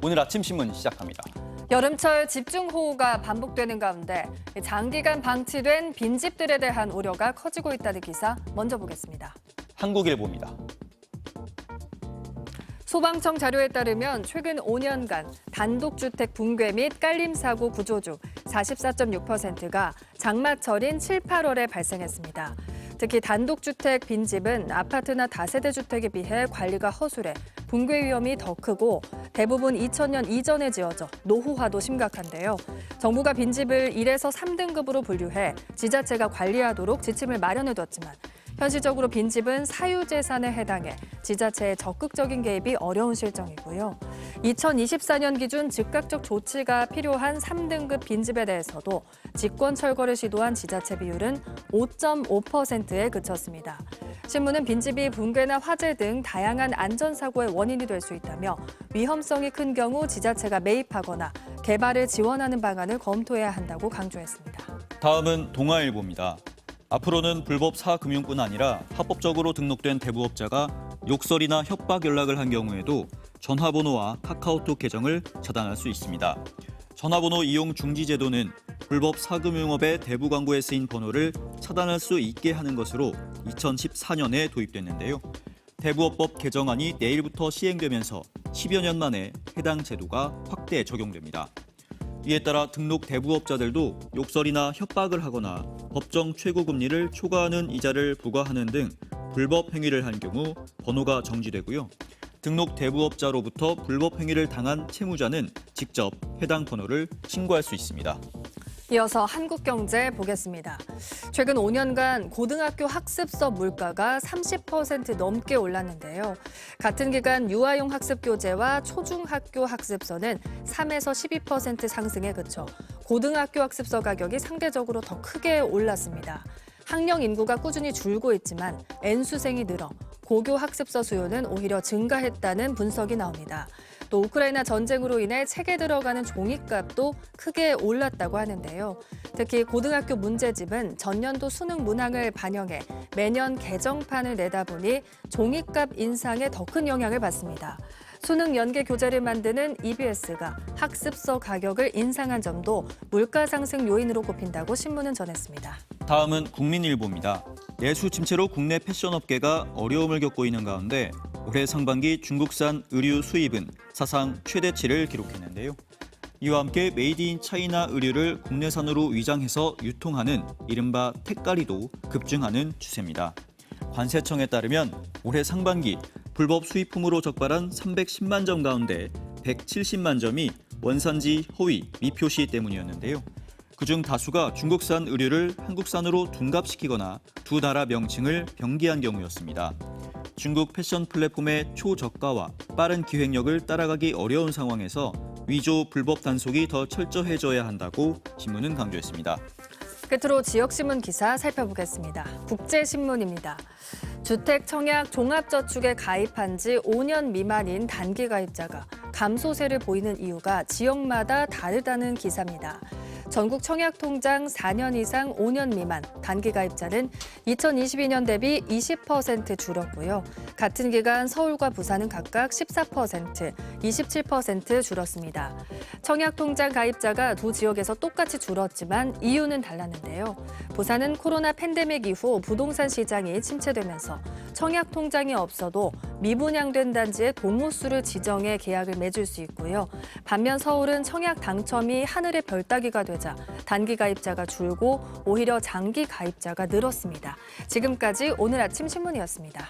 오늘 아침 신문 시작합니다. 여름철 집중호우가 반복되는 가운데 장기간 방치된 빈집들에 대한 우려가 커지고 있다는 기사 먼저 보겠습니다. 한국일보입니다. 소방청 자료에 따르면 최근 5년간 단독주택 붕괴 및 깔림 사고 구조 중 44.6%가 장마철인 7, 8월에 발생했습니다. 특히 단독주택 빈집은 아파트나 다세대 주택에 비해 관리가 허술해 붕괴 위험이 더 크고 대부분 2000년 이전에 지어져 노후화도 심각한데요. 정부가 빈집을 1에서 3등급으로 분류해 지자체가 관리하도록 지침을 마련해뒀지만 현실적으로 빈집은 사유재산에 해당해 지자체의 적극적인 개입이 어려운 실정이고요. 2024년 기준 즉각적 조치가 필요한 3등급 빈집에 대해서도 직권 철거를 시도한 지자체 비율은 5.5%에 그쳤습니다. 신문은 빈집이 붕괴나 화재 등 다양한 안전사고의 원인이 될 수 있다며 위험성이 큰 경우 지자체가 매입하거나 개발을 지원하는 방안을 검토해야 한다고 강조했습니다. 다음은 동아일보입니다. 앞으로는 불법 사금융뿐 아니라 합법적으로 등록된 대부업자가 욕설이나 협박 연락을 한 경우에도 전화번호와 카카오톡 계정을 차단할 수 있습니다. 전화번호 이용 중지 제도는 불법 사금융업의 대부 광고에 쓰인 번호를 차단할 수 있게 하는 것으로 2014년에 도입됐는데요. 대부업법 개정안이 내일부터 시행되면서 10여 년 만에 해당 제도가 확대 적용됩니다. 이에 따라 등록 대부업자들도 욕설이나 협박을 하거나 법정 최고금리를 초과하는 이자를 부과하는 등 불법 행위를 한 경우 번호가 정지되고요. 등록 대부업자로부터 불법 행위를 당한 채무자는 직접 해당 번호를 신고할 수 있습니다. 이어서 한국경제 보겠습니다. 최근 5년간 고등학교 학습서 물가가 30% 넘게 올랐는데요. 같은 기간 유아용 학습 교재와 초중학교 학습서는 3에서 12% 상승에 그쳐 고등학교 학습서 가격이 상대적으로 더 크게 올랐습니다. 학령 인구가 꾸준히 줄고 있지만 N수생이 늘어 고교 학습서 수요는 오히려 증가했다는 분석이 나옵니다. 또 우크라이나 전쟁으로 인해 책에 들어가는 종이값도 크게 올랐다고 하는데요. 특히 고등학교 문제집은 전년도 수능 문항을 반영해 매년 개정판을 내다 보니 종이값 인상에 더 큰 영향을 받습니다. 수능 연계 교재를 만드는 EBS가 학습서 가격을 인상한 점도 물가 상승 요인으로 꼽힌다고 신문은 전했습니다. 다음은 국민일보입니다. 내수 침체로 국내 패션업계가 어려움을 겪고 있는 가운데 올해 상반기 중국산 의류 수입은 사상 최대치를 기록했는데요. 이와 함께 메이드 인 차이나 의류를 국내산으로 위장해서 유통하는 이른바 택가리도 급증하는 추세입니다. 관세청에 따르면 올해 상반기 불법 수입품으로 적발한 310만 점 가운데 170만 점이 원산지 허위, 미표시 때문이었는데요. 그중 다수가 중국산 의류를 한국산으로 둔갑시키거나 두 나라 명칭을 병기한 경우였습니다. 중국 패션 플랫폼의 초저가와 빠른 기획력을 따라가기 어려운 상황에서 위조 불법 단속이 더 철저해져야 한다고 신문은 강조했습니다. 끝으로 지역신문 기사 살펴보겠습니다. 국제신문입니다. 주택 청약 종합저축에 가입한 지 5년 미만인 단기 가입자가 감소세를 보이는 이유가 지역마다 다르다는 기사입니다. 전국 청약통장 4년 이상 5년 미만 단기 가입자는 2022년 대비 20% 줄었고요. 같은 기간 서울과 부산은 각각 14%, 27% 줄었습니다. 청약통장 가입자가 두 지역에서 똑같이 줄었지만 이유는 달랐는데요. 부산은 코로나 팬데믹 이후 부동산 시장이 침체되면서 청약통장이 없어도 미분양된 단지의 동호수를 지정해 계약을 맺을 수 있고요. 반면 서울은 청약 당첨이 하늘의 별 따기가 되자 단기 가입자가 줄고 오히려 장기 가입자가 늘었습니다. 지금까지 오늘 아침 신문이었습니다.